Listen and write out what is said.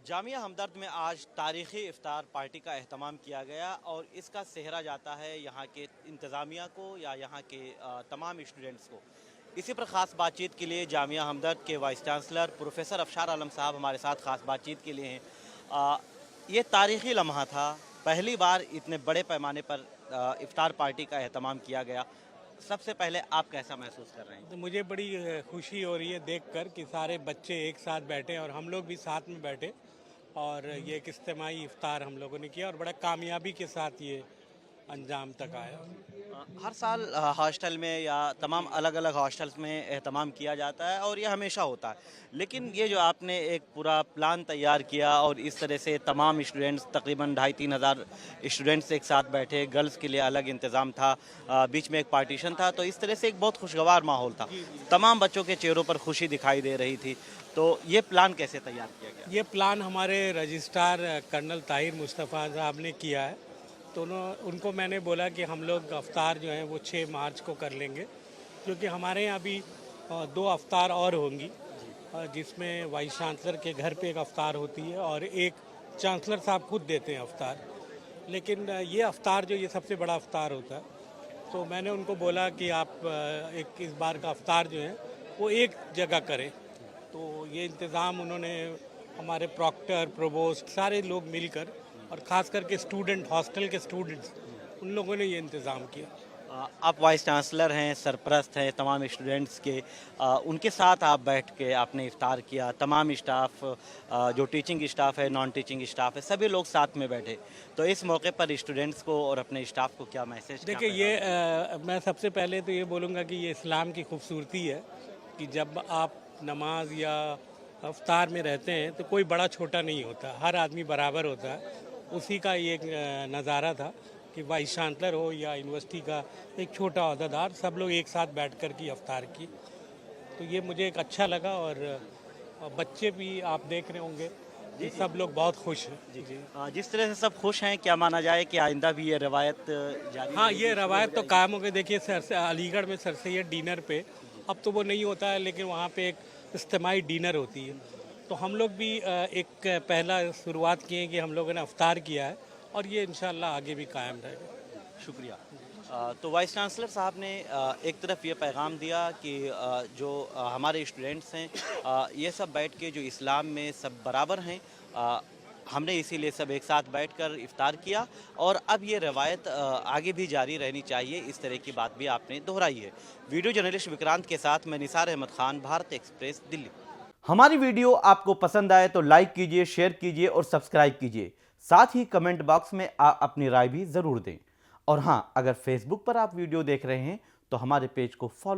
जामिया हमदर्द में आज तारीख़ी इफ्तार पार्टी का अहतमाम किया गया और इसका सेहरा जाता है यहाँ के इंतज़ामिया को या यहाँ के तमाम स्टूडेंट्स को। इसी पर ख़ास बातचीत के लिए जामिया हमदर्द के वाइस चांसलर प्रोफेसर अफशार आलम साहब हमारे साथ ख़ास बातचीत के लिए हैं। ये तारीख़ी लम्हा था, पहली बार इतने बड़े पैमाने पर इफ्तार पार्टी का अहतमाम किया गया। सबसे पहले आप कैसा महसूस कर रहे हैं? तो मुझे बड़ी खुशी हो रही है देखकर कि सारे बच्चे एक साथ बैठे और हम लोग भी साथ में बैठे और ये एक इज्तिमाई इफ्तार हम लोगों ने किया और बड़ा कामयाबी के साथ ये अंजाम तक आया। हर साल हॉस्टल में या तमाम अलग अलग हॉस्टल्स में एहतमाम किया जाता है और ये हमेशा होता है, लेकिन ये जो आपने एक पूरा प्लान तैयार किया और इस तरह से तमाम स्टूडेंट्स तकरीबन 2,500-3 हज़ार स्टूडेंट्स एक साथ बैठे, गर्ल्स के लिए अलग इंतज़ाम था, बीच में एक पार्टीशन था, तो इस तरह से एक बहुत खुशगवार माहौल था। तमाम बच्चों के चेहरों पर खुशी दिखाई दे रही थी। तो ये प्लान कैसे तैयार किया गया? ये प्लान हमारे रजिस्ट्रार कर्नल ताहिर मुस्तफ़ा साहब ने किया है। तो उनको मैंने बोला कि हम लोग अफ्तार जो हैं वो 6 मार्च को कर लेंगे, क्योंकि हमारे यहाँ भी 2 अफ्तार और होंगी, जिसमें वाइस चांसलर के घर पे एक अफ्तार होती है और एक चांसलर साहब खुद देते हैं अफ्तार। लेकिन ये अफ्तार जो ये सबसे बड़ा अफ्तार होता है, तो मैंने उनको बोला कि आप एक इस बार का अफ्तार जो है वो एक जगह करें। तो ये इंतज़ाम उन्होंने हमारे प्रॉक्टर, प्रोवोस्ट सारे लोग मिलकर और ख़ास करके स्टूडेंट, हॉस्टल के स्टूडेंट्स, उन लोगों ने ये इंतज़ाम किया। आप वाइस चांसलर हैं, सरपरस्त हैं तमाम स्टूडेंट्स के, उनके साथ आप बैठ के आपने इफ्तार किया। तमाम स्टाफ, जो टीचिंग स्टाफ है, नॉन टीचिंग स्टाफ है, सभी लोग साथ में बैठे। तो इस मौके पर स्टूडेंट्स को और अपने स्टाफ को क्या मैसेज? देखिए, ये मैं सबसे पहले तो ये बोलूँगा कि ये इस्लाम की खूबसूरती है कि जब आप नमाज या अफ्तार में रहते हैं तो कोई बड़ा छोटा नहीं होता, हर आदमी बराबर होता है। उसी का ये एक नज़ारा था कि वाइस चांसलर हो या यूनिवर्सिटी का एक छोटा अहदेदार, सब लोग एक साथ बैठ कर के अफ्तार की। तो ये मुझे एक अच्छा लगा और बच्चे भी आप देख रहे होंगे कि सब लोग बहुत खुश हैं। जी। जिस तरह से सब खुश हैं, क्या माना जाए कि आइंदा भी ये रवायत जारी? हाँ, ये रवायत तो कायम हो गई। देखिए, अलीगढ़ में सर सैयद डिनर पे, अब तो वो नहीं होता है, लेकिन वहाँ पे एक इज्तिमाई डिनर होती है। तो हम लोग भी एक पहला शुरुआत किए कि हम लोगों ने अफ्तार किया है और ये इंशाल्लाह आगे भी कायम रहेगा। शुक्रिया। तो वाइस चांसलर साहब ने एक तरफ ये पैगाम दिया कि जो हमारे स्टूडेंट्स हैं, ये सब बैठ के जो इस्लाम में सब बराबर हैं, हमने इसीलिए सब एक साथ बैठकर इफ्तार किया और अब ये रवायत आगे भी जारी रहनी चाहिए। इस तरह की बात भी आपने दोहराई है। वीडियो जर्नलिस्ट विक्रांत के साथ मैं निसार अहमद खान, भारत एक्सप्रेस, दिल्ली। हमारी वीडियो आपको पसंद आए तो लाइक कीजिए, शेयर कीजिए और सब्सक्राइब कीजिए। साथ ही कमेंट बॉक्स में अपनी राय भी ज़रूर दें। और हाँ, अगर फेसबुक पर आप वीडियो देख रहे हैं तो हमारे पेज को फॉलो